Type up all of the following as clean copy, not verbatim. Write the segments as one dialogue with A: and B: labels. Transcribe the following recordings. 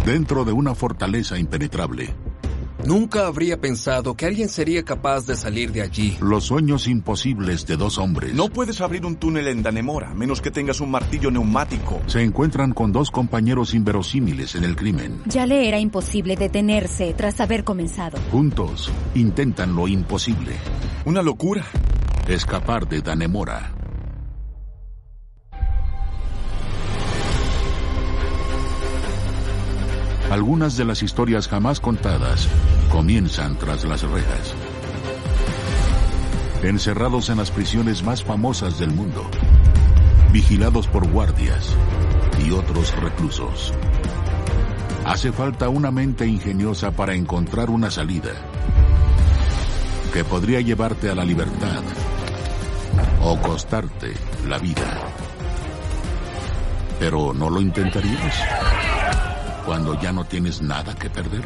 A: dentro de una fortaleza impenetrable.
B: Nunca habría pensado que alguien sería capaz de salir de allí.
A: Los sueños imposibles de dos hombres.
C: No puedes abrir un túnel en Dannemora, a menos que tengas un martillo neumático.
A: Se encuentran con dos compañeros inverosímiles en el crimen.
D: Ya le era imposible detenerse tras haber comenzado.
A: Juntos, intentan lo imposible.
C: Una locura.
A: Escapar de Dannemora. Algunas de las historias jamás contadas comienzan tras las rejas. Encerrados en las prisiones más famosas del mundo, vigilados por guardias y otros reclusos. Hace falta una mente ingeniosa para encontrar una salida que podría llevarte a la libertad o costarte la vida. Pero ¿no lo intentarías cuando ya no tienes nada que perder?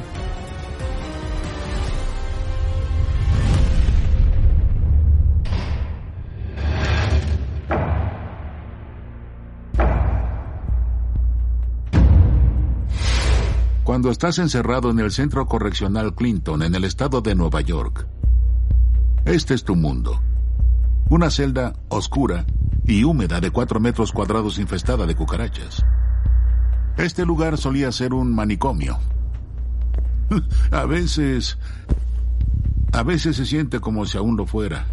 A: Cuando estás encerrado en el Centro Correccional Clinton, en el estado de Nueva York, este es tu mundo. Una celda oscura y húmeda de 4 metros cuadrados infestada de cucarachas. Este lugar solía ser un manicomio. A veces se siente como si aún lo fuera.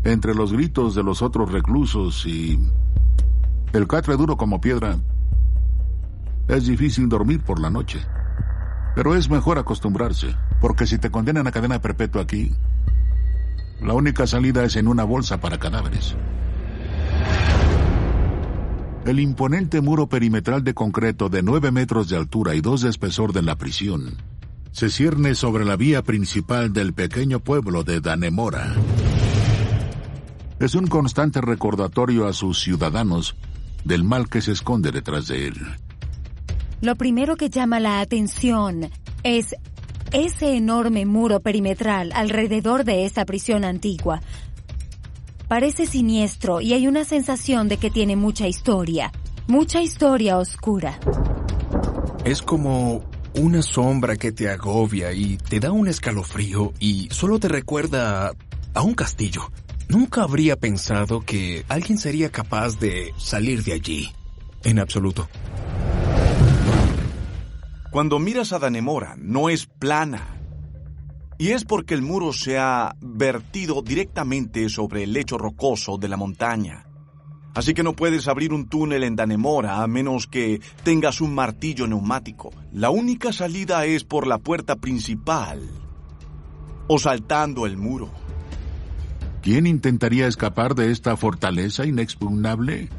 A: Entre los gritos de los otros reclusos y el catre duro como piedra, es difícil dormir por la noche. Pero es mejor acostumbrarse, porque si te condenan a cadena perpetua aquí, la única salida es en una bolsa para cadáveres. El imponente muro perimetral de concreto de 9 metros de altura y 2 de espesor de la prisión se cierne sobre la vía principal del pequeño pueblo de Dannemora. Es un constante recordatorio a sus ciudadanos del mal que se esconde detrás de él.
D: Lo primero que llama la atención es ese enorme muro perimetral alrededor de esa prisión antigua. Parece siniestro y hay una sensación de que tiene mucha historia oscura.
B: Es como una sombra que te agobia y te da un escalofrío y solo te recuerda a un castillo. Nunca habría pensado que alguien sería capaz de salir de allí. En absoluto.
C: Cuando miras a Dannemora, no es plana. Y es porque el muro se ha vertido directamente sobre el lecho rocoso de la montaña. Así que no puedes abrir un túnel en Dannemora a menos que tengas un martillo neumático. La única salida es por la puerta principal o saltando el muro.
A: ¿Quién intentaría escapar de esta fortaleza inexpugnable?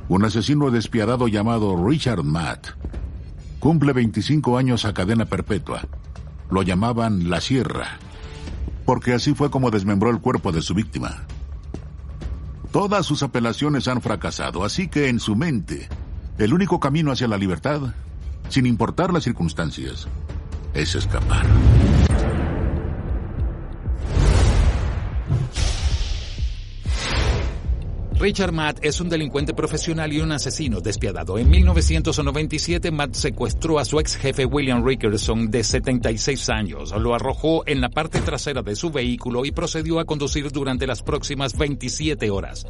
A: Un asesino despiadado llamado Richard Matt cumple 25 años a cadena perpetua. Lo llamaban La Sierra, porque así fue como desmembró el cuerpo de su víctima. Todas sus apelaciones han fracasado, así que en su mente, el único camino hacia la libertad, sin importar las circunstancias, es escapar.
E: Richard Matt es un delincuente profesional y un asesino despiadado. En 1997, Matt secuestró a su ex jefe William Rickerson, de 76 años. Lo arrojó en la parte trasera de su vehículo y procedió a conducir durante las próximas 27 horas,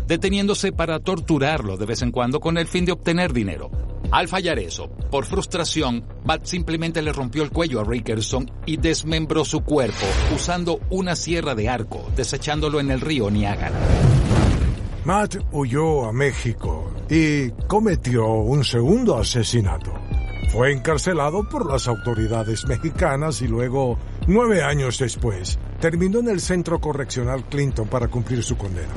E: deteniéndose para torturarlo de vez en cuando con el fin de obtener dinero. Al fallar eso, por frustración, Matt simplemente le rompió el cuello a Rickerson y desmembró su cuerpo usando una sierra de arco, desechándolo en el río Niágara.
F: Matt huyó a México y cometió un segundo asesinato. Fue encarcelado por las autoridades mexicanas y luego, 9 años después, terminó en el Centro Correccional Clinton para cumplir su condena.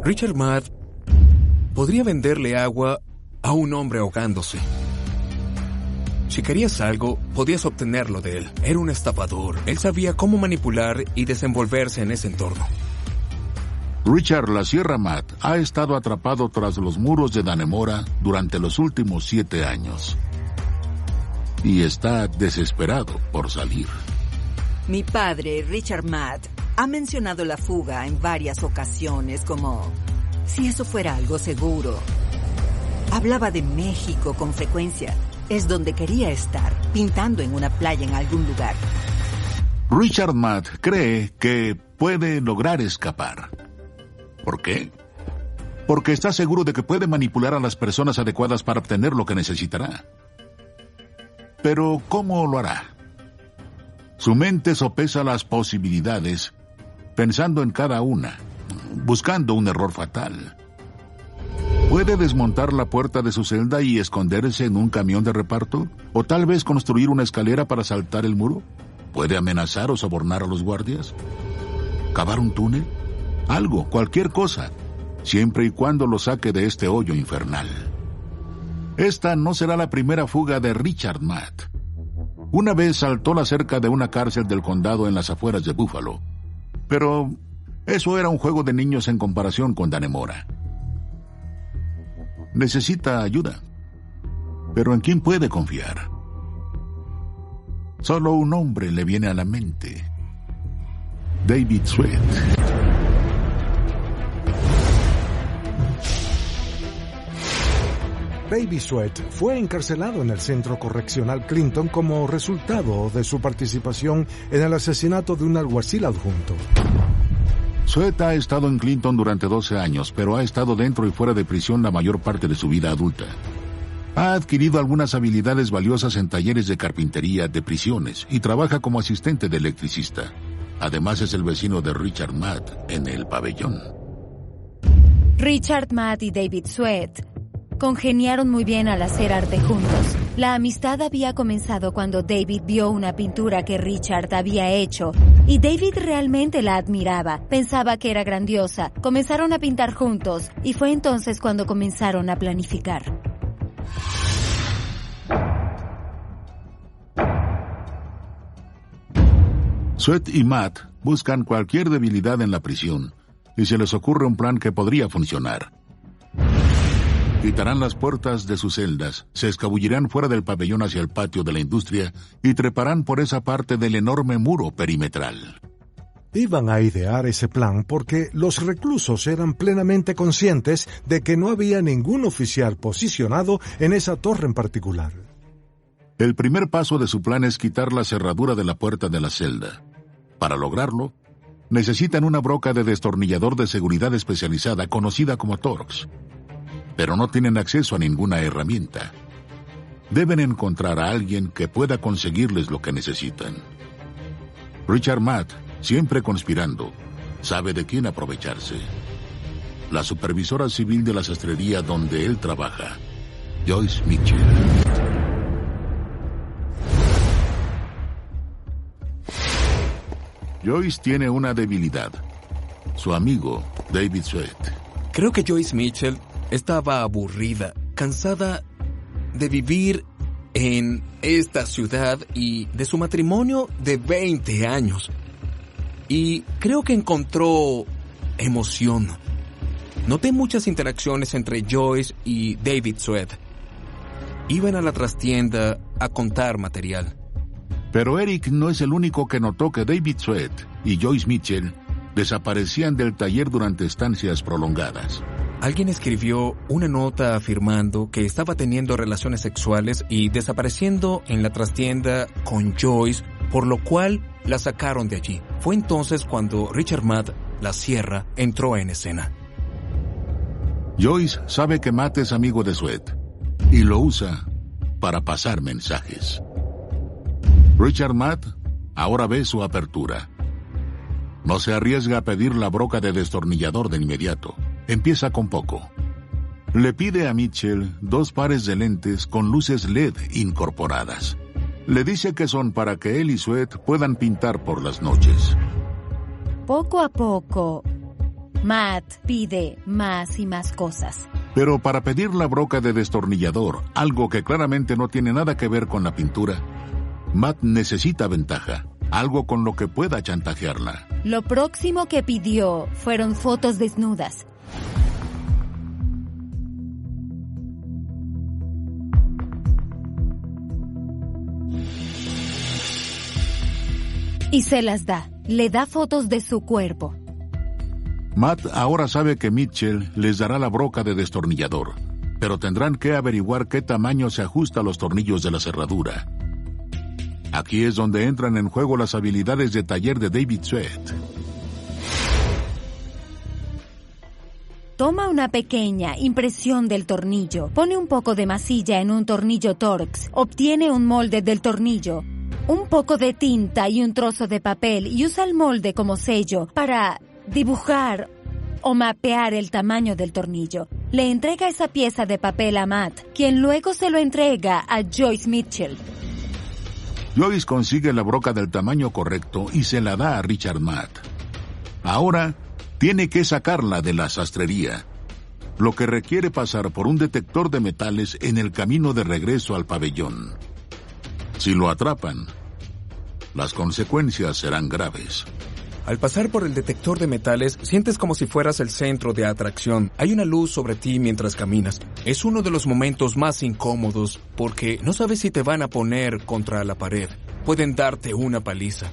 B: Richard Matt podría venderle agua a un hombre ahogándose. Si querías algo, podías obtenerlo de él. Era un estafador. Él sabía cómo manipular y desenvolverse en ese entorno.
A: Richard La Sierra Matt ha estado atrapado tras los muros de Dannemora durante los últimos 7 años. Y está desesperado por salir.
G: Mi padre, Richard Matt, ha mencionado la fuga en varias ocasiones como Si eso fuera algo seguro. Hablaba de México con frecuencia. Es donde quería estar, pintando en una playa en algún lugar.
A: Richard Matt cree que puede lograr escapar. ¿Por qué? Porque está seguro de que puede manipular a las personas adecuadas para obtener lo que necesitará. Pero, ¿cómo lo hará? Su mente sopesa las posibilidades, pensando en cada una, buscando un error fatal. ¿Puede desmontar la puerta de su celda y esconderse en un camión de reparto? ¿O tal vez construir una escalera para saltar el muro? ¿Puede amenazar o sobornar a los guardias? ¿Cavar un túnel? Algo, cualquier cosa, siempre y cuando lo saque de este hoyo infernal. Esta no será la primera fuga de Richard Matt. Una vez saltó la cerca de una cárcel del condado en las afueras de Buffalo. Pero eso era un juego de niños en comparación con Danemora. Necesita ayuda. ¿Pero en quién puede confiar? Solo un hombre le viene a la mente. David Sweat.
F: David Sweat fue encarcelado en el Centro Correccional Clinton como resultado de su participación en el asesinato de un alguacil adjunto.
A: Sweat ha estado en Clinton durante 12 años, pero ha estado dentro y fuera de prisión la mayor parte de su vida adulta. Ha adquirido algunas habilidades valiosas en talleres de carpintería, de prisiones, y trabaja como asistente de electricista. Además es el vecino de Richard Matt en el pabellón.
D: Richard Matt y David Sweat congeniaron muy bien al hacer arte juntos. La amistad había comenzado cuando David vio una pintura que Richard había hecho y David realmente la admiraba. Pensaba que era grandiosa. Comenzaron a pintar juntos y fue entonces cuando comenzaron a planificar.
A: Sweat y Matt buscan cualquier debilidad en la prisión y se les ocurre un plan que podría funcionar. Quitarán las puertas de sus celdas, se escabullirán fuera del pabellón hacia el patio de la industria y treparán por esa parte del enorme muro perimetral.
F: Iban a idear ese plan porque los reclusos eran plenamente conscientes de que no había ningún oficial posicionado en esa torre en particular.
A: El primer paso de su plan es quitar la cerradura de la puerta de la celda. Para lograrlo, necesitan una broca de destornillador de seguridad especializada conocida como Torx. Pero no tienen acceso a ninguna herramienta. Deben encontrar a alguien que pueda conseguirles lo que necesitan. Richard Matt, siempre conspirando, sabe de quién aprovecharse. La supervisora civil de la sastrería donde él trabaja, Joyce Mitchell. Joyce tiene una debilidad. Su amigo, David Sweat.
B: Creo que Joyce Mitchell estaba aburrida, cansada de vivir en esta ciudad y de su matrimonio de 20 años. Y creo que encontró emoción. Noté muchas interacciones entre Joyce y David Sweat. Iban a la trastienda a contar material.
A: Pero Eric no es el único que notó que David Sweat y Joyce Mitchell desaparecían del taller durante estancias prolongadas.
B: Alguien escribió una nota afirmando que estaba teniendo relaciones sexuales y desapareciendo en la trastienda con Joyce, por lo cual la sacaron de allí. Fue entonces cuando Richard Matt, la sierra, entró en escena.
A: Joyce sabe que Matt es amigo de Sweat y lo usa para pasar mensajes. Richard Matt ahora ve su apertura. No se arriesga a pedir la broca de destornillador de inmediato. Empieza con poco. Le pide a Mitchell 2 pares de lentes con luces LED incorporadas. Le dice que son para que él y Sweat puedan pintar por las noches.
D: Poco a poco, Matt pide más y más cosas.
A: Pero para pedir la broca de destornillador, algo que claramente no tiene nada que ver con la pintura, Matt necesita ventaja, algo con lo que pueda chantajearla.
D: Lo próximo que pidió fueron fotos desnudas. Y se las da. Le da fotos de su cuerpo.
A: Matt ahora sabe que Mitchell les dará la broca de destornillador, pero tendrán que averiguar qué tamaño se ajusta a los tornillos de la cerradura. Aquí es donde entran en juego las habilidades de taller de David Sweat.
D: Toma una pequeña impresión del tornillo, pone un poco de masilla en un tornillo Torx, obtiene un molde del tornillo, un poco de tinta y un trozo de papel y usa el molde como sello para dibujar o mapear el tamaño del tornillo. Le entrega esa pieza de papel a Matt, quien luego se lo entrega a Joyce Mitchell.
A: Joyce consigue la broca del tamaño correcto y se la da a Richard Matt. Ahora tiene que sacarla de la sastrería, lo que requiere pasar por un detector de metales en el camino de regreso al pabellón. Si lo atrapan, las consecuencias serán graves.
B: Al pasar por el detector de metales, sientes como si fueras el centro de atracción. Hay una luz sobre ti mientras caminas. Es uno de los momentos más incómodos porque no sabes si te van a poner contra la pared. Pueden darte una paliza.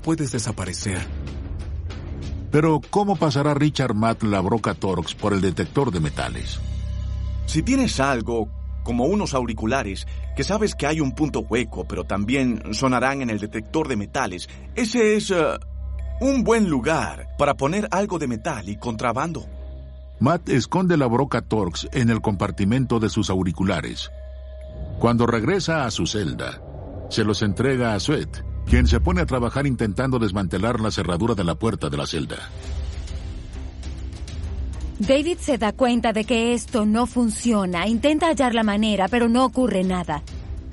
B: Puedes desaparecer.
A: Pero, ¿cómo pasará Richard Matt la broca Torx por el detector de metales?
C: Si tienes algo, como unos auriculares, que sabes que hay un punto hueco, pero también sonarán en el detector de metales, ese es un buen lugar para poner algo de metal y contrabando.
A: Matt esconde la broca Torx en el compartimento de sus auriculares. Cuando regresa a su celda, se los entrega a Sweat, quien se pone a trabajar intentando desmantelar la cerradura de la puerta de la celda.
D: David se da cuenta de que esto no funciona. Intenta hallar la manera, pero no ocurre nada.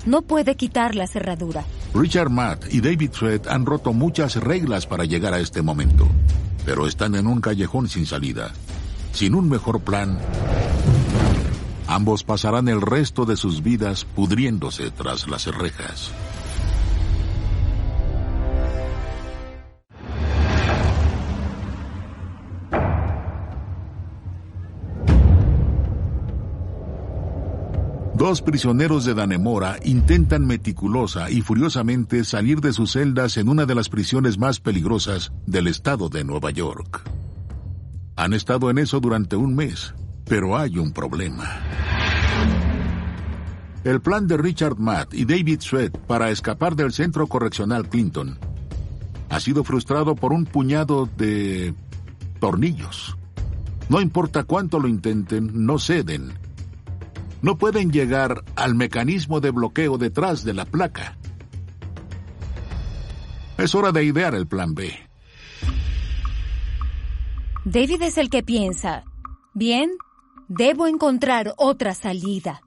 D: No puede quitar la cerradura.
A: Richard Matt y David Sweat han roto muchas reglas para llegar a este momento, pero están en un callejón sin salida. Sin un mejor plan, ambos pasarán el resto de sus vidas pudriéndose tras las rejas. Dos prisioneros de Dannemora intentan meticulosa y furiosamente salir de sus celdas en una de las prisiones más peligrosas del estado de Nueva York. Han estado en eso durante un mes, pero hay un problema. El plan de Richard Matt y David Sweat para escapar del centro correccional Clinton ha sido frustrado por un puñado de tornillos. No importa cuánto lo intenten, no ceden. No pueden llegar al mecanismo de bloqueo detrás de la placa. Es hora de idear el plan B.
D: David es el que piensa, bien, debo encontrar otra salida.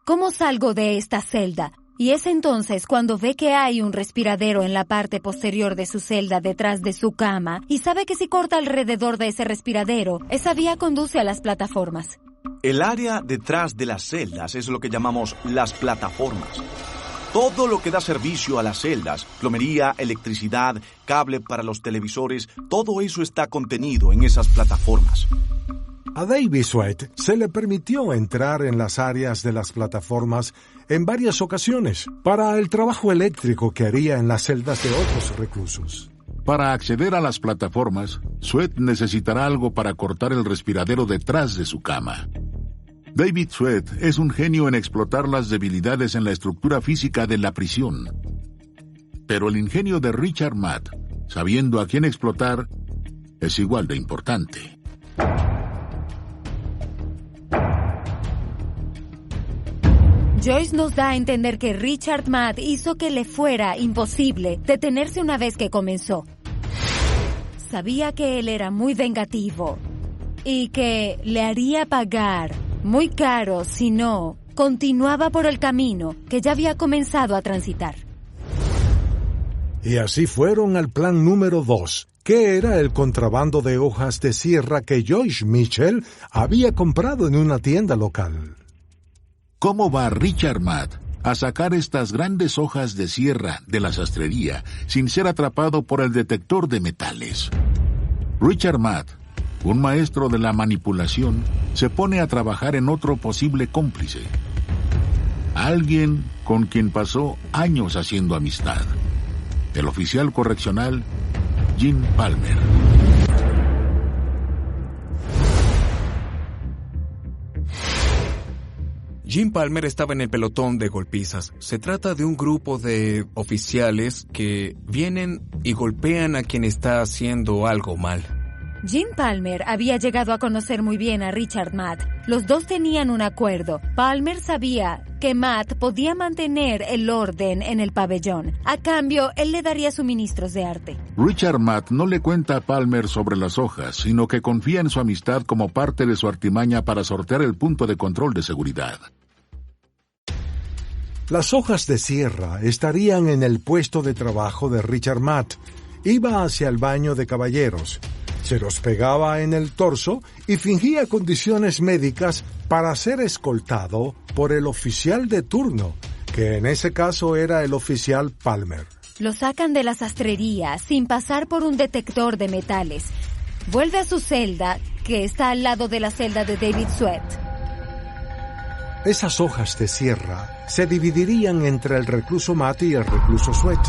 D: ¿Cómo salgo de esta celda? Y es entonces cuando ve que hay un respiradero en la parte posterior de su celda detrás de su cama y sabe que si corta alrededor de ese respiradero, esa vía conduce a las plataformas.
C: El área detrás de las celdas es lo que llamamos las plataformas. Todo lo que da servicio a las celdas, plomería, electricidad, cable para los televisores, todo eso está contenido en esas plataformas.
F: A David Sweat se le permitió entrar en las áreas de las plataformas en varias ocasiones para el trabajo eléctrico que haría en las celdas de otros reclusos.
A: Para acceder a las plataformas, Sweat necesitará algo para cortar el respiradero detrás de su cama. David Sweat es un genio en explotar las debilidades en la estructura física de la prisión. Pero el ingenio de Richard Matt, sabiendo a quién explotar, es igual de importante.
D: Joyce nos da a entender que Richard Matt hizo que le fuera imposible detenerse una vez que comenzó. Sabía que él era muy vengativo y que le haría pagar muy caro si no continuaba por el camino que ya había comenzado a transitar.
F: Y así fueron al plan número 2, que era el contrabando de hojas de sierra que Joyce Mitchell había comprado en una tienda local.
A: ¿Cómo va Richard Matt a sacar estas grandes hojas de sierra de la sastrería sin ser atrapado por el detector de metales? Richard Matt, un maestro de la manipulación, se pone a trabajar en otro posible cómplice. Alguien con quien pasó años haciendo amistad. El oficial correccional Jim Palmer.
B: Jim Palmer estaba en el pelotón de golpizas. Se trata de un grupo de oficiales que vienen y golpean a quien está haciendo algo mal.
D: Jim Palmer había llegado a conocer muy bien a Richard Matt. Los dos tenían un acuerdo. Palmer sabía que Matt podía mantener el orden en el pabellón. A cambio, él le daría suministros de arte.
A: Richard Matt no le cuenta a Palmer sobre las hojas, sino que confía en su amistad como parte de su artimaña para sortear el punto de control de seguridad.
F: Las hojas de sierra estarían en el puesto de trabajo de Richard Matt. Iba hacia el baño de caballeros. Se los pegaba en el torso y fingía condiciones médicas para ser escoltado por el oficial de turno, que en ese caso era el oficial Palmer.
D: Lo sacan de la sastrería sin pasar por un detector de metales. Vuelve a su celda, que está al lado de la celda de David Sweat.
F: Esas hojas de sierra se dividirían entre el recluso Matt y el recluso Sweat.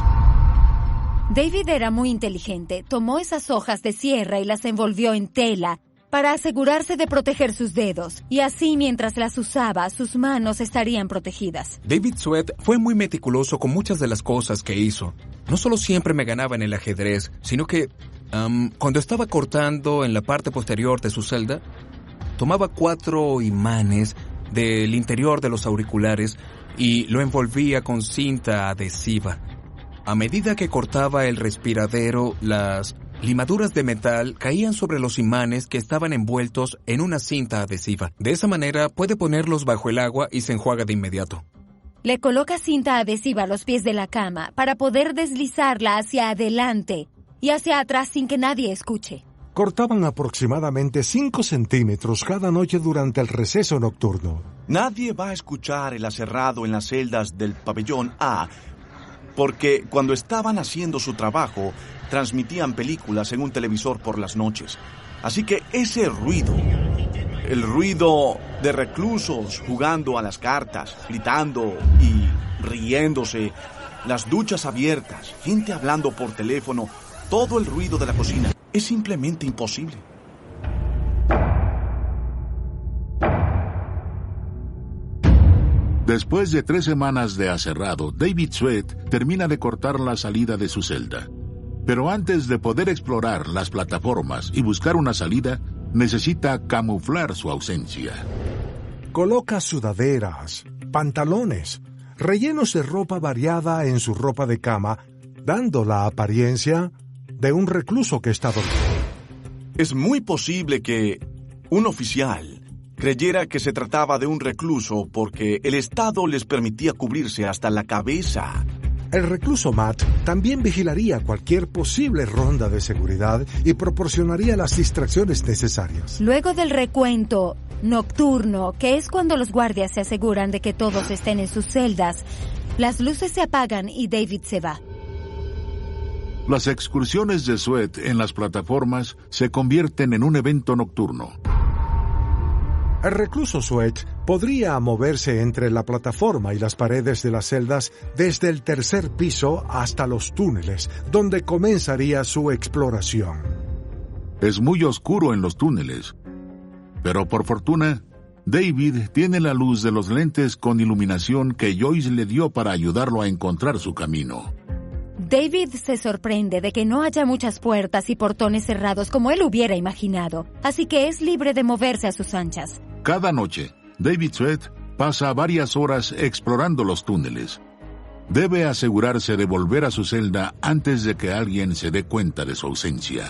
D: David era muy inteligente. Tomó esas hojas de sierra y las envolvió en tela para asegurarse de proteger sus dedos. Y así, mientras las usaba, sus manos estarían protegidas.
B: David Sweat fue muy meticuloso con muchas de las cosas que hizo. No solo siempre me ganaba en el ajedrez, sino que cuando estaba cortando en la parte posterior de su celda, tomaba 4 imanes del interior de los auriculares y lo envolvía con cinta adhesiva. A medida que cortaba el respiradero, las limaduras de metal caían sobre los imanes que estaban envueltos en una cinta adhesiva. De esa manera puede ponerlos bajo el agua y se enjuaga de inmediato.
D: Le coloca cinta adhesiva a los pies de la cama para poder deslizarla hacia adelante y hacia atrás sin que nadie escuche.
F: Cortaban aproximadamente 5 centímetros cada noche durante el receso nocturno.
C: Nadie va a escuchar el aserrado en las celdas del pabellón A, porque cuando estaban haciendo su trabajo, transmitían películas en un televisor por las noches. Así que ese ruido, el ruido de reclusos jugando a las cartas, gritando y riéndose, las duchas abiertas, gente hablando por teléfono, todo el ruido de la cocina, es simplemente imposible.
A: Después de 3 semanas de aserrado, David Sweat termina de cortar la salida de su celda. Pero antes de poder explorar las plataformas y buscar una salida, necesita camuflar su ausencia.
F: Coloca sudaderas, pantalones, rellenos de ropa variada en su ropa de cama, dando la apariencia de un recluso que está dormido.
C: Es muy posible que un oficial creyera que se trataba de un recluso porque el Estado les permitía cubrirse hasta la cabeza.
F: El recluso Matt también vigilaría cualquier posible ronda de seguridad y proporcionaría las distracciones necesarias.
D: Luego del recuento nocturno, que es cuando los guardias se aseguran de que todos estén en sus celdas, las luces se apagan y David se va.
A: Las excursiones de Sweat en las plataformas se convierten en un evento nocturno.
F: El recluso Sweat podría moverse entre la plataforma y las paredes de las celdas desde el 3er piso hasta los túneles, donde comenzaría su exploración.
A: Es muy oscuro en los túneles, pero por fortuna, David tiene la luz de los lentes con iluminación que Joyce le dio para ayudarlo a encontrar su camino.
D: David se sorprende de que no haya muchas puertas y portones cerrados como él hubiera imaginado, así que es libre de moverse a sus anchas.
A: Cada noche, David Sweat pasa varias horas explorando los túneles. Debe asegurarse de volver a su celda antes de que alguien se dé cuenta de su ausencia.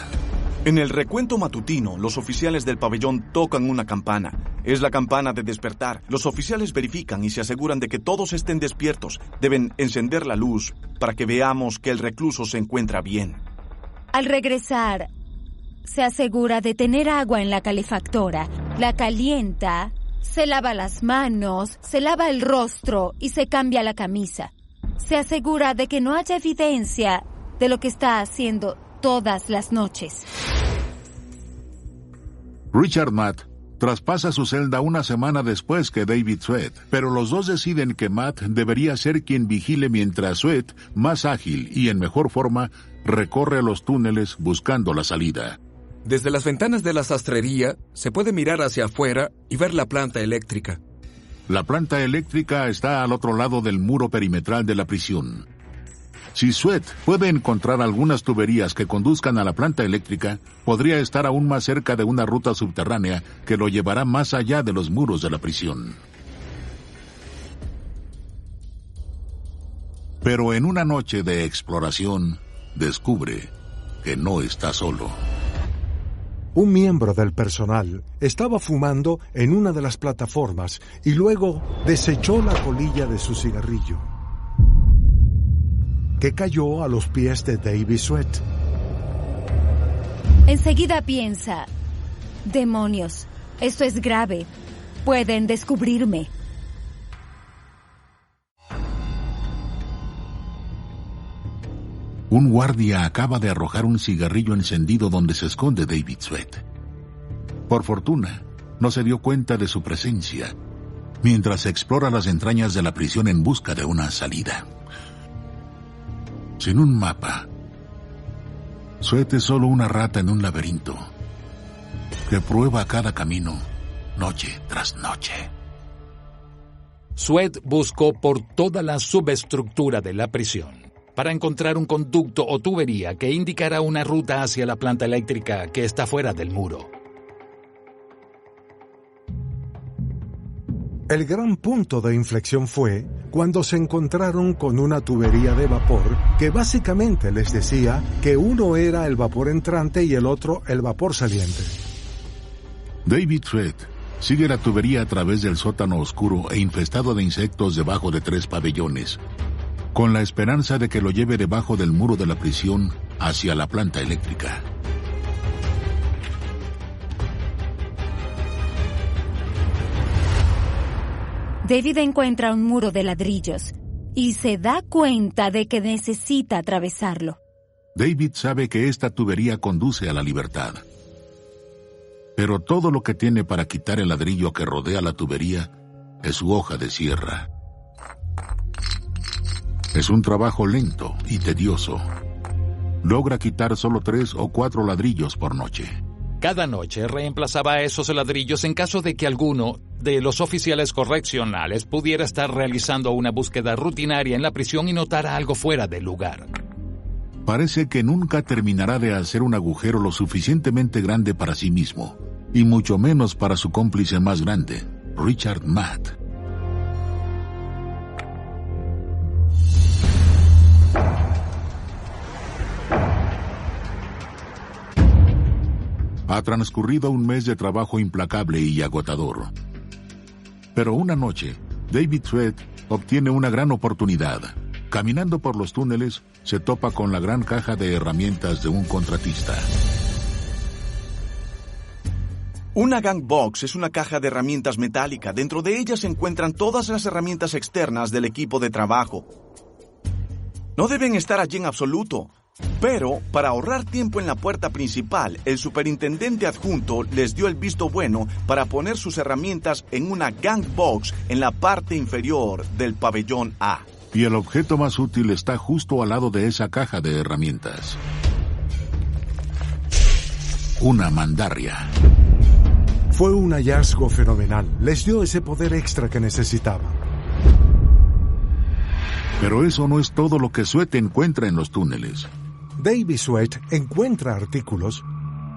C: En el recuento matutino, los oficiales del pabellón tocan una campana. Es la campana de despertar. Los oficiales verifican y se aseguran de que todos estén despiertos. Deben encender la luz para que veamos que el recluso se encuentra bien.
D: Al regresar, se asegura de tener agua en la calefactora. La calienta, se lava las manos, se lava el rostro y se cambia la camisa. Se asegura de que no haya evidencia de lo que está haciendo todas las noches.
A: Richard Matt traspasa su celda una semana después que David Sweat, pero los dos deciden que Matt debería ser quien vigile mientras Sweat, más ágil y en mejor forma, recorre los túneles buscando la salida.
B: Desde las ventanas de la sastrería se puede mirar hacia afuera y ver la planta eléctrica.
A: La planta eléctrica está al otro lado del muro perimetral de la prisión. Si Sweat puede encontrar algunas tuberías que conduzcan a la planta eléctrica, podría estar aún más cerca de una ruta subterránea que lo llevará más allá de los muros de la prisión. Pero en una noche de exploración, descubre que no está solo.
F: Un miembro del personal estaba fumando en una de las plataformas y luego desechó la colilla de su cigarrillo, que cayó a los pies de Davy Sweat.
D: Enseguida piensa, demonios, esto es grave, pueden descubrirme.
A: Un guardia acaba de arrojar un cigarrillo encendido donde se esconde David Sweat. Por fortuna, no se dio cuenta de su presencia, mientras explora las entrañas de la prisión en busca de una salida. Sin un mapa, Sweat es solo una rata en un laberinto que prueba cada camino, noche tras noche.
E: Sweat buscó por toda la subestructura de la prisión para encontrar un conducto o tubería que indicara una ruta hacia la planta eléctrica que está fuera del muro.
F: El gran punto de inflexión fue cuando se encontraron con una tubería de vapor que básicamente les decía que uno era el vapor entrante y el otro el vapor saliente.
A: David Sweat sigue la tubería a través del sótano oscuro e infestado de insectos debajo de 3 pabellones, con la esperanza de que lo lleve debajo del muro de la prisión hacia la planta eléctrica.
D: David encuentra un muro de ladrillos y se da cuenta de que necesita atravesarlo.
A: David sabe que esta tubería conduce a la libertad. Pero todo lo que tiene para quitar el ladrillo que rodea la tubería es su hoja de sierra. Es un trabajo lento y tedioso. Logra quitar solo 3 o 4 ladrillos por noche.
E: Cada noche reemplazaba esos ladrillos en caso de que alguno de los oficiales correccionales pudiera estar realizando una búsqueda rutinaria en la prisión y notara algo fuera de lugar.
A: Parece que nunca terminará de hacer un agujero lo suficientemente grande para sí mismo, y mucho menos para su cómplice más grande, Richard Matt. Ha transcurrido un mes de trabajo implacable y agotador. Pero una noche, David Sweat obtiene una gran oportunidad. Caminando por los túneles, se topa con la gran caja de herramientas de un contratista.
C: Una gang box es una caja de herramientas metálica. Dentro de ella se encuentran todas las herramientas externas del equipo de trabajo. No deben estar allí en absoluto. Pero, para ahorrar tiempo en la puerta principal, el superintendente adjunto les dio el visto bueno para poner sus herramientas en una gang box en la parte inferior del pabellón A.
A: Y el objeto más útil está justo al lado de esa caja de herramientas. Una mandarria.
F: Fue un hallazgo fenomenal. Les dio ese poder extra que necesitaban.
A: Pero eso no es todo lo que Sweat encuentra en los túneles.
F: Davy Sweat encuentra artículos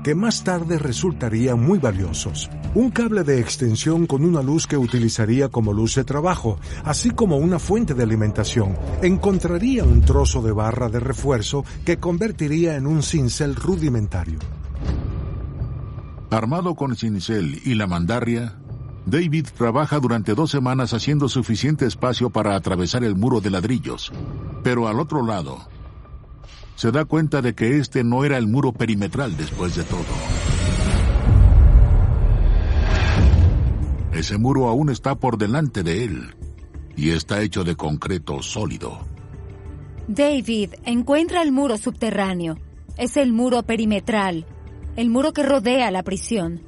F: que más tarde resultarían muy valiosos. Un cable de extensión con una luz que utilizaría como luz de trabajo, así como una fuente de alimentación. Encontraría un trozo de barra de refuerzo que convertiría en un cincel rudimentario.
A: Armado con cincel y la mandarria, David trabaja durante 2 semanas haciendo suficiente espacio para atravesar el muro de ladrillos. Pero al otro lado, se da cuenta de que este no era el muro perimetral después de todo. Ese muro aún está por delante de él, y está hecho de concreto sólido.
D: David encuentra el muro subterráneo. Es el muro perimetral, el muro que rodea la prisión.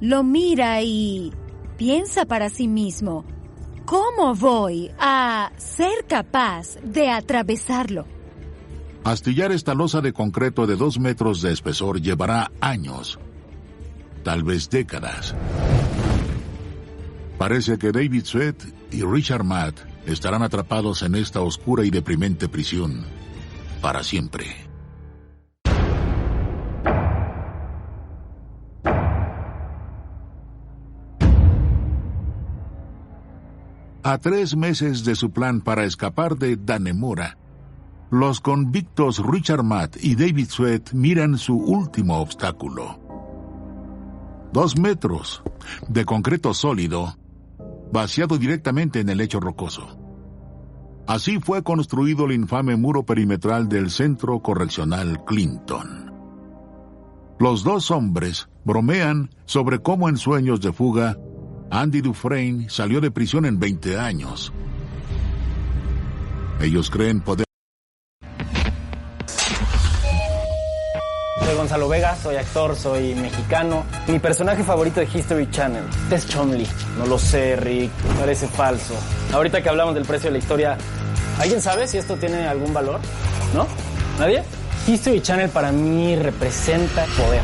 D: Lo mira y piensa para sí mismo, ¿cómo voy a ser capaz de atravesarlo?
A: Astillar esta losa de concreto de 2 metros de espesor llevará años, tal vez décadas. Parece que David Sweat y Richard Matt estarán atrapados en esta oscura y deprimente prisión para siempre. A 3 meses de su plan para escapar de Dannemora, los convictos Richard Matt y David Sweat miran su último obstáculo. 2 metros de concreto sólido, vaciado directamente en el lecho rocoso. Así fue construido el infame muro perimetral del Centro Correccional Clinton. Los 2 hombres bromean sobre cómo en sueños de fuga, Andy Dufresne salió de prisión en 20 años. Ellos creen poder...
H: Soy Gonzalo Vega, soy actor, soy mexicano. Mi personaje favorito de History Channel es Chun-Li. No lo sé, Rick, parece falso. Ahorita que hablamos del precio de la historia, ¿alguien sabe si esto tiene algún valor? ¿No? ¿Nadie? History Channel para mí representa poder.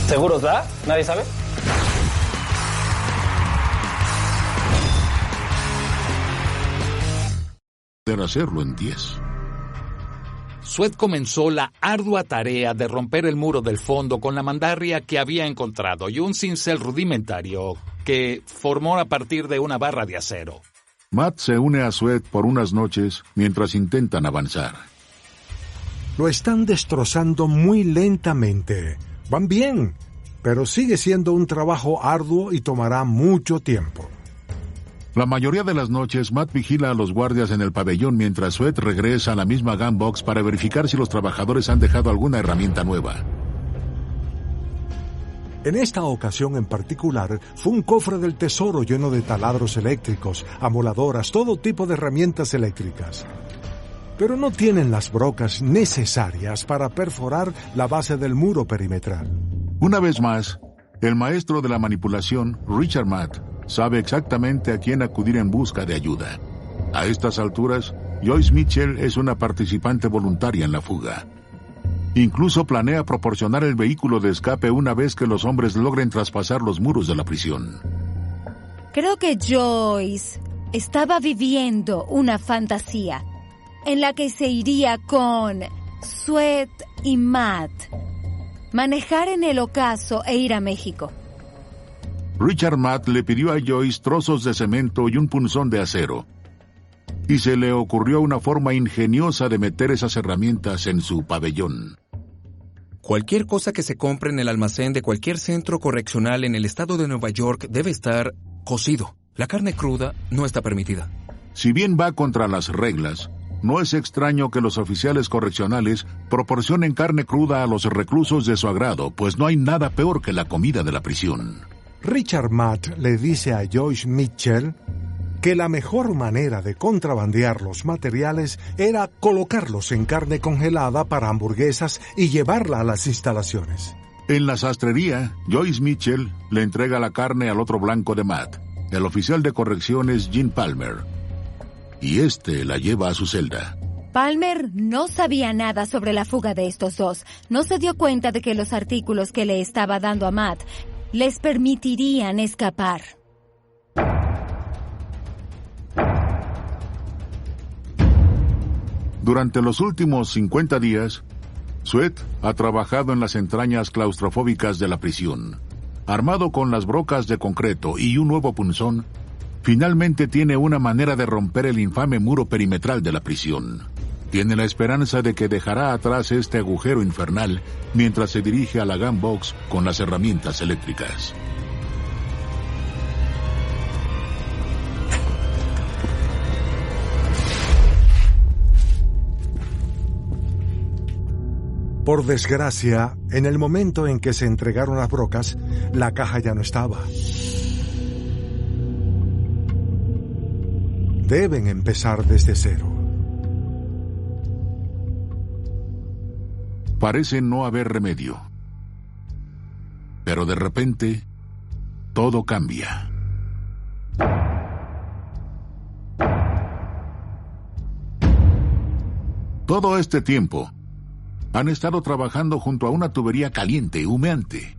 H: ¿Seguros, va? ¿Nadie sabe?
A: Poder hacerlo en 10.
E: Sweat comenzó la ardua tarea de romper el muro del fondo con la mandarria que había encontrado y un cincel rudimentario que formó a partir de una barra de acero.
A: Matt se une a Sweat por unas noches mientras intentan avanzar.
F: Lo están destrozando muy lentamente. Van bien, pero sigue siendo un trabajo arduo y tomará mucho tiempo.
A: La mayoría de las noches, Matt vigila a los guardias en el pabellón mientras Sweat regresa a la misma gunbox para verificar si los trabajadores han dejado alguna herramienta nueva.
F: En esta ocasión en particular, fue un cofre del tesoro lleno de taladros eléctricos, amoladoras, todo tipo de herramientas eléctricas. Pero no tienen las brocas necesarias para perforar la base del muro perimetral.
A: Una vez más, el maestro de la manipulación, Richard Matt, sabe exactamente a quién acudir en busca de ayuda. A estas alturas, Joyce Mitchell es una participante voluntaria en la fuga. Incluso planea proporcionar el vehículo de escape una vez que los hombres logren traspasar los muros de la prisión.
D: Creo que Joyce estaba viviendo una fantasía en la que se iría con Sweat y Matt, manejar en el ocaso e ir a México.
A: Richard Matt le pidió a Joyce trozos de cemento y un punzón de acero, y se le ocurrió una forma ingeniosa de meter esas herramientas en su pabellón.
B: Cualquier cosa que se compre en el almacén de cualquier centro correccional en el estado de Nueva York debe estar cocido. La carne cruda no está permitida.
A: Si bien va contra las reglas, no es extraño que los oficiales correccionales proporcionen carne cruda a los reclusos de su agrado, pues no hay nada peor que la comida de la prisión.
F: Richard Matt le dice a Joyce Mitchell que la mejor manera de contrabandear los materiales era colocarlos en carne congelada para hamburguesas y llevarla a las instalaciones.
A: En la sastrería, Joyce Mitchell le entrega la carne al otro blanco de Matt, el oficial de correcciones Gene Palmer, y este la lleva a su celda.
D: Palmer no sabía nada sobre la fuga de estos dos. No se dio cuenta de que los artículos que le estaba dando a Matt les permitirían escapar.
A: Durante los últimos 50 días, Sweat ha trabajado en las entrañas claustrofóbicas de la prisión. Armado con las brocas de concreto y un nuevo punzón, finalmente tiene una manera de romper el infame muro perimetral de la prisión. Tiene la esperanza de que dejará atrás este agujero infernal mientras se dirige a la gunbox con las herramientas eléctricas.
F: Por desgracia, en el momento en que se entregaron las brocas, la caja ya no estaba. Deben empezar desde cero.
A: Parece no haber remedio. Pero de repente, todo cambia. Todo este tiempo, han estado trabajando junto a una tubería caliente, humeante.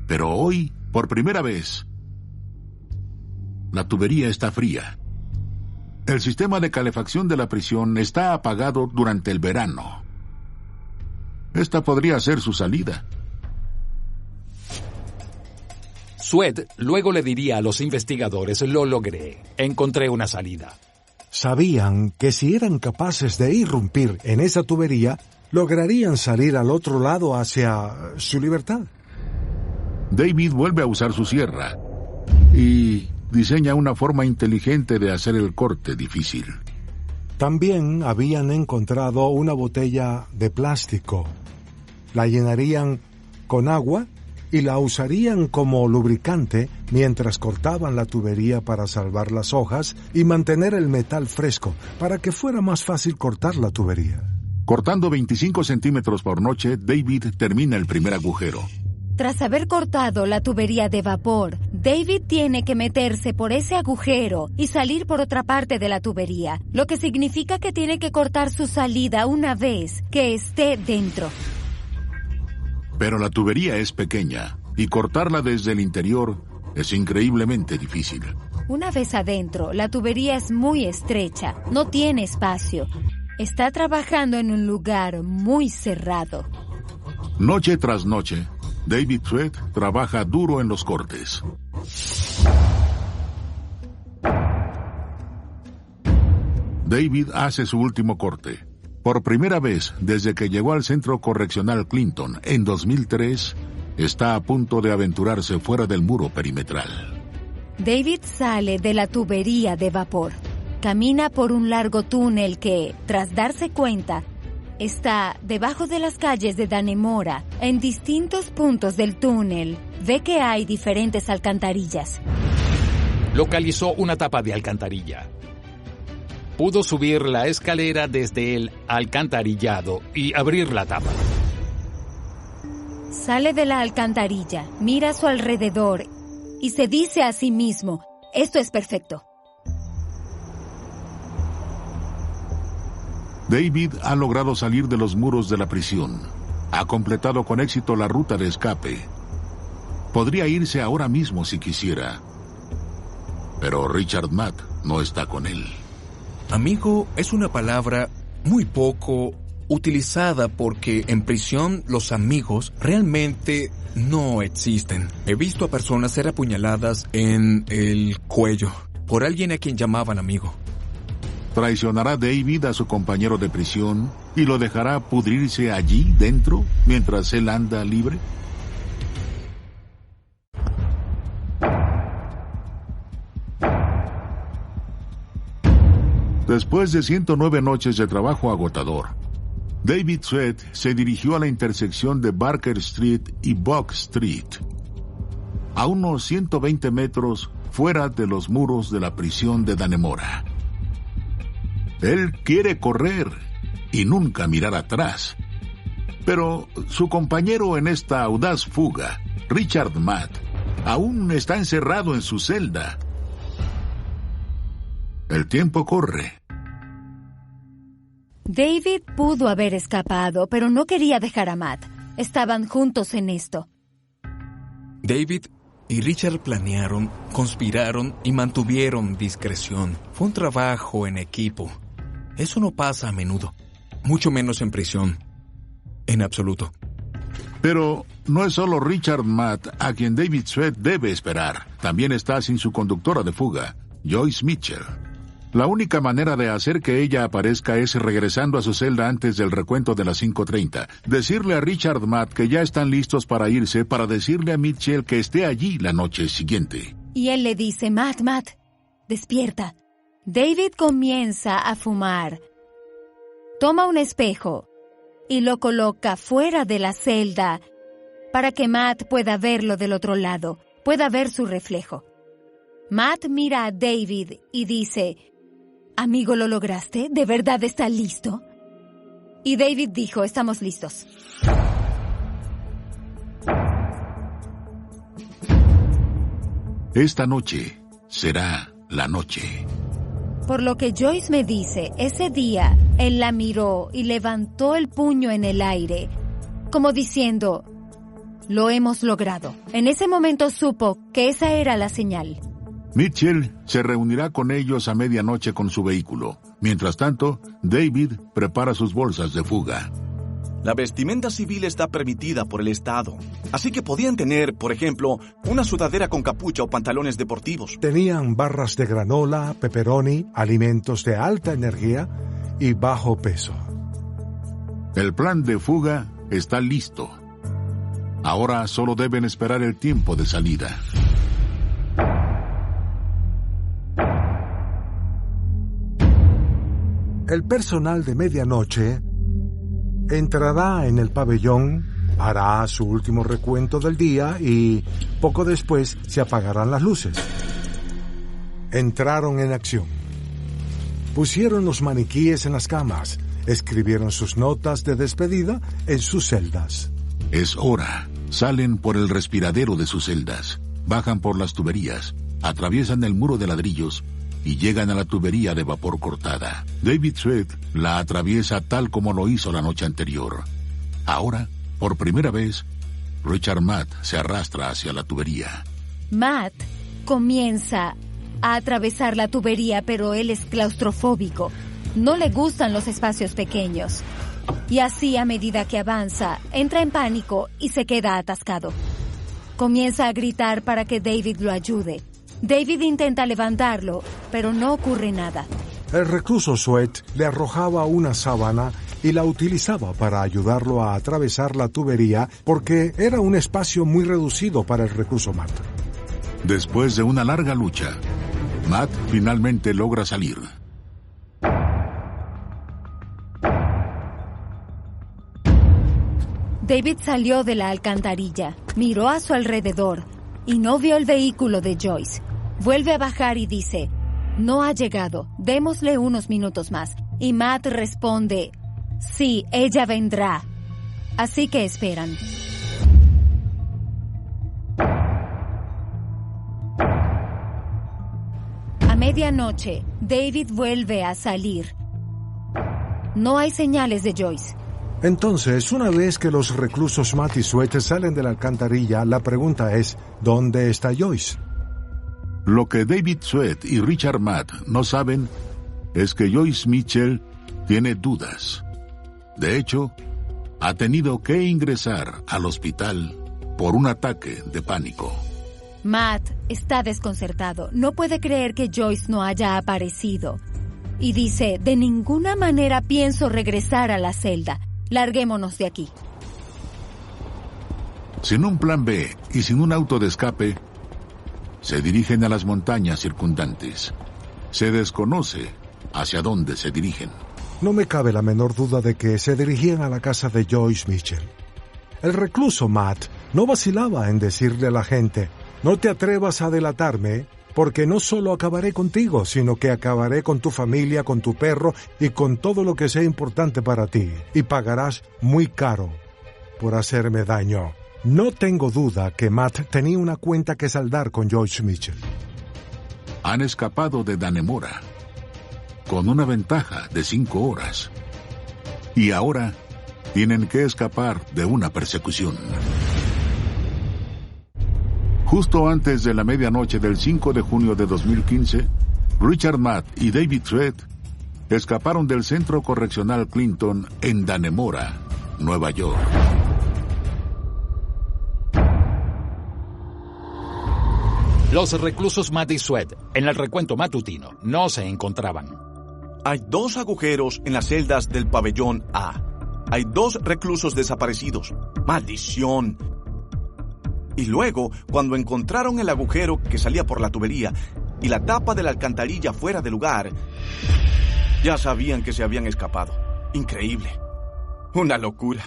A: Pero hoy, Por primera vez, la tubería está fría. El sistema de calefacción de la prisión está apagado durante el verano. Esta podría ser su salida.
E: Sweat luego le diría a los investigadores: lo logré, encontré una salida.
F: Sabían que si eran capaces de irrumpir en esa tubería, lograrían salir al otro lado hacia su libertad.
A: David vuelve a usar su sierra y diseña una forma inteligente de hacer el corte difícil.
F: También habían encontrado una botella de plástico. La llenarían con agua y la usarían como lubricante mientras cortaban la tubería para salvar las hojas y mantener el metal fresco para que fuera más fácil cortar la tubería.
A: Cortando 25 centímetros por noche, David termina el primer agujero.
D: Tras haber cortado la tubería de vapor, David tiene que meterse por ese agujero y salir por otra parte de la tubería, lo que significa que tiene que cortar su salida una vez que esté dentro.
A: Pero la tubería es pequeña y cortarla desde el interior es increíblemente difícil.
D: Una vez adentro, la tubería es muy estrecha, no tiene espacio. Está trabajando en un lugar muy cerrado.
A: Noche tras noche, David Sweat trabaja duro en los cortes. David hace su último corte. Por primera vez desde que llegó al Centro Correccional Clinton en 2003, está a punto de aventurarse fuera del muro perimetral.
D: David sale de la tubería de vapor. Camina por un largo túnel que, tras darse cuenta, está debajo de las calles de Dannemora. En distintos puntos del túnel, ve que hay diferentes alcantarillas.
E: Localizó una tapa de alcantarilla. Pudo subir la escalera desde el alcantarillado y abrir la tapa.
D: Sale de la alcantarilla, mira a su alrededor y se dice a sí mismo: esto es perfecto.
A: David ha logrado salir de los muros de la prisión. Ha completado con éxito la ruta de escape. Podría irse ahora mismo si quisiera. Pero Richard Matt no está con él.
B: Amigo es una palabra muy poco utilizada porque en prisión los amigos realmente no existen. He visto a personas ser apuñaladas en el cuello por alguien a quien llamaban amigo.
A: ¿Traicionará David a su compañero de prisión y lo dejará pudrirse allí dentro mientras él anda libre? Después de 109 noches de trabajo agotador, David Sweat se dirigió a la intersección de Barker Street y Buck Street, a unos 120 metros fuera de los muros de la prisión de Dannemora. Él quiere correr y nunca mirar atrás. Pero su compañero en esta audaz fuga, Richard Matt, aún está encerrado en su celda. El tiempo corre.
D: David pudo haber escapado, pero no quería dejar a Matt. Estaban juntos en esto.
B: David y Richard planearon, conspiraron y mantuvieron discreción. Fue un trabajo en equipo. Eso no pasa a menudo, mucho menos en prisión. En absoluto.
A: Pero no es solo Richard Matt a quien David Sweat debe esperar. También está sin su conductora de fuga, Joyce Mitchell. La única manera de hacer que ella aparezca es regresando a su celda antes del recuento de las 5:30. Decirle a Richard Matt que ya están listos para irse, para decirle a Mitchell que esté allí la noche siguiente.
D: Y él le dice: Matt, despierta. David comienza a fumar. Toma un espejo y lo coloca fuera de la celda para que Matt pueda verlo del otro lado, pueda ver su reflejo. Matt mira a David y dice: Amigo, ¿lo lograste? ¿De verdad está listo? Y David dijo: estamos listos.
A: Esta noche será la noche.
D: Por lo que Joyce me dice, ese día él la miró y levantó el puño en el aire, como diciendo: Lo hemos logrado. En ese momento supo que esa era la señal.
A: Mitchell se reunirá con ellos a medianoche con su vehículo. Mientras tanto, David prepara sus bolsas de fuga.
C: La vestimenta civil está permitida por el Estado, así que podían tener, por ejemplo, una sudadera con capucha o pantalones deportivos.
F: Tenían barras de granola, pepperoni, alimentos de alta energía y bajo peso.
A: El plan de fuga está listo. Ahora solo deben esperar el tiempo de salida.
F: El personal de medianoche entrará en el pabellón, hará su último recuento del día y poco después se apagarán las luces. Entraron en acción. Pusieron los maniquíes en las camas, escribieron sus notas de despedida en sus celdas.
A: Es hora. Salen por el respiradero de sus celdas, bajan por las tuberías, atraviesan el muro de ladrillos y llegan a la tubería de vapor cortada. David Sweat la atraviesa tal como lo hizo la noche anterior. Ahora, por primera vez, Richard Matt se arrastra hacia la tubería.
D: Matt comienza a atravesar la tubería, pero él es claustrofóbico. No le gustan los espacios pequeños. Y así, a medida que avanza, entra en pánico y se queda atascado. Comienza a gritar para que David lo ayude. David intenta levantarlo, pero no ocurre nada.
F: El recluso Sweat le arrojaba una sábana y la utilizaba para ayudarlo a atravesar la tubería porque era un espacio muy reducido para el recluso Matt.
A: Después de una larga lucha, Matt finalmente logra salir.
D: David salió de la alcantarilla, miró a su alrededor y no vio el vehículo de Joyce. Vuelve a bajar y dice, no ha llegado, démosle unos minutos más. Y Matt responde, sí, ella vendrá. Así que esperan. A medianoche, David vuelve a salir. No hay señales de Joyce.
F: Entonces, una vez que los reclusos Matt y Sweat salen de la alcantarilla, la pregunta es, ¿dónde está Joyce?
A: Lo que David Sweat y Richard Matt no saben es que Joyce Mitchell tiene dudas. De hecho, ha tenido que ingresar al hospital por un ataque de pánico.
D: Matt está desconcertado. No puede creer que Joyce no haya aparecido. Y dice, de ninguna manera pienso regresar a la celda. Larguémonos de aquí.
A: Sin un plan B y sin un auto de escape, se dirigen a las montañas circundantes. Se desconoce hacia dónde se dirigen.
F: No me cabe la menor duda de que se dirigían a la casa de Joyce Mitchell. El recluso Matt no vacilaba en decirle a la gente, no te atrevas a delatarme, porque no solo acabaré contigo, sino que acabaré con tu familia, con tu perro y con todo lo que sea importante para ti. Y pagarás muy caro por hacerme daño. No tengo duda que Matt tenía una cuenta que saldar con Joyce Mitchell.
A: Han escapado de Dannemora con una ventaja de 5 horas. Y ahora tienen que escapar de una persecución. Justo antes de la medianoche del 5 de junio de 2015, Richard Matt y David Sweat escaparon del Centro Correccional Clinton en Dannemora, Nueva York.
E: Los reclusos Matt y Sweat, en el recuento matutino, no se encontraban.
C: Hay 2 agujeros en las celdas del pabellón A. Hay 2 reclusos desaparecidos. ¡Maldición! Y luego, cuando encontraron el agujero que salía por la tubería y la tapa de la alcantarilla fuera de lugar, ya sabían que se habían escapado. Increíble. Una locura.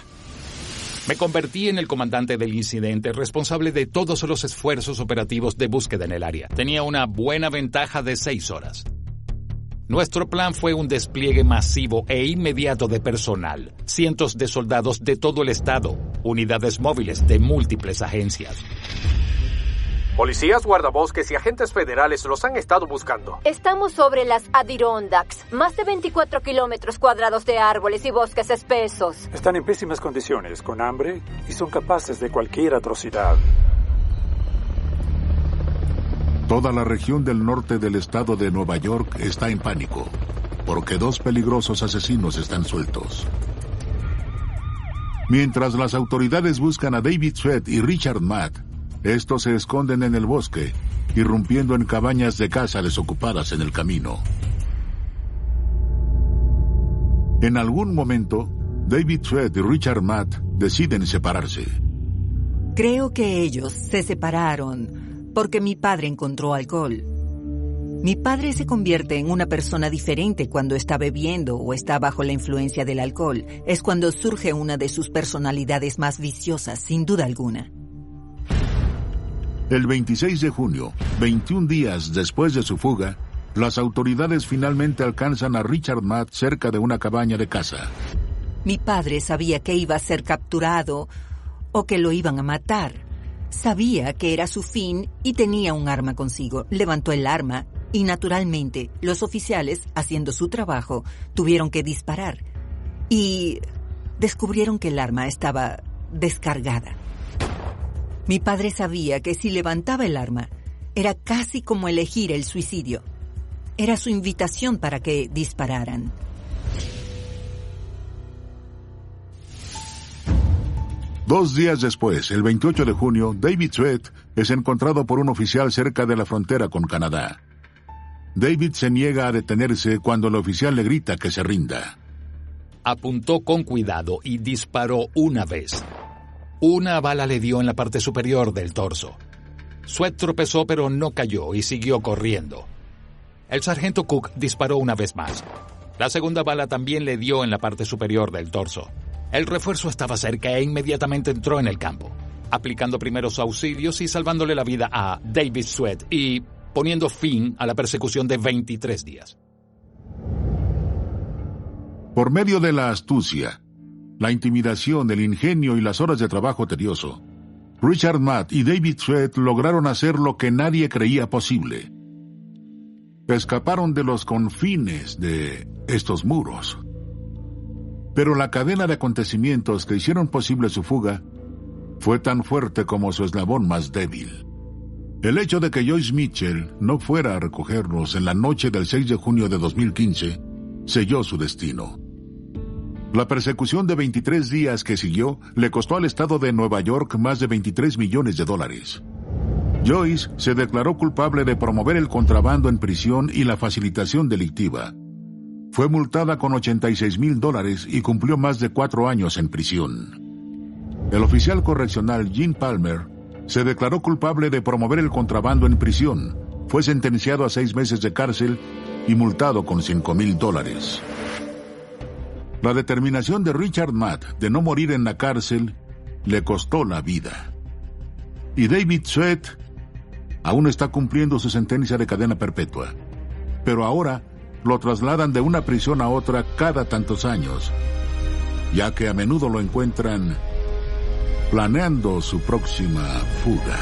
E: Me convertí en el comandante del incidente, responsable de todos los esfuerzos operativos de búsqueda en el área. Tenía una buena ventaja de 6 horas. Nuestro plan fue un despliegue masivo e inmediato de personal, cientos de soldados de todo el estado, unidades móviles de múltiples agencias.
I: Policías, guardabosques y agentes federales los han estado buscando.
J: Estamos sobre las Adirondacks. Más de 24 kilómetros cuadrados de árboles y bosques espesos.
K: Están en pésimas condiciones, con hambre, y son capaces de cualquier atrocidad.
A: Toda la región del norte del estado de Nueva York está en pánico, porque 2 peligrosos asesinos están sueltos. Mientras las autoridades buscan a David Sweat y Richard Matt, estos se esconden en el bosque, irrumpiendo en cabañas de caza desocupadas en el camino. En algún momento, David Sweat y Richard Matt deciden separarse.
G: Creo que ellos se separaron porque mi padre encontró alcohol. Mi padre se convierte en una persona diferente cuando está bebiendo o está bajo la influencia del alcohol. Es cuando surge una de sus personalidades más viciosas, sin duda alguna.
A: El 26 de junio, 21 días después de su fuga, las autoridades finalmente alcanzan a Richard Matt cerca de una cabaña de caza.
G: Mi padre sabía que iba a ser capturado o que lo iban a matar. Sabía que era su fin y tenía un arma consigo. Levantó el arma y, naturalmente, los oficiales, haciendo su trabajo, tuvieron que disparar. Y descubrieron que el arma estaba descargada. Mi padre sabía que si levantaba el arma, era casi como elegir el suicidio. Era su invitación para que dispararan.
A: Dos días después, el 28 de junio, David Sweat es encontrado por un oficial cerca de la frontera con Canadá. David se niega a detenerse cuando el oficial le grita que se rinda.
E: Apuntó con cuidado y disparó una vez. Una bala le dio en la parte superior del torso. Sweat tropezó pero no cayó y siguió corriendo. El sargento Cook disparó una vez más. La segunda bala también le dio en la parte superior del torso. El refuerzo estaba cerca e inmediatamente entró en el campo, aplicando primeros auxilios y salvándole la vida a David Sweat y poniendo fin a la persecución de 23 días.
A: Por medio de la astucia, la intimidación, el ingenio y las horas de trabajo tedioso, Richard Matt y David Sweat lograron hacer lo que nadie creía posible. Escaparon de los confines de estos muros. Pero la cadena de acontecimientos que hicieron posible su fuga fue tan fuerte como su eslabón más débil. El hecho de que Joyce Mitchell no fuera a recogerlos en la noche del 6 de junio de 2015 selló su destino. La persecución de 23 días que siguió le costó al estado de Nueva York más de $23 millones. Joyce se declaró culpable de promover el contrabando en prisión y la facilitación delictiva. Fue multada con $86,000 y cumplió más de 4 años en prisión. El oficial correccional Gene Palmer se declaró culpable de promover el contrabando en prisión. Fue sentenciado a 6 meses de cárcel y multado con $5,000. La determinación de Richard Matt de no morir en la cárcel le costó la vida. Y David Sweat aún está cumpliendo su sentencia de cadena perpetua. Pero ahora lo trasladan de una prisión a otra cada tantos años, ya que a menudo lo encuentran planeando su próxima fuga.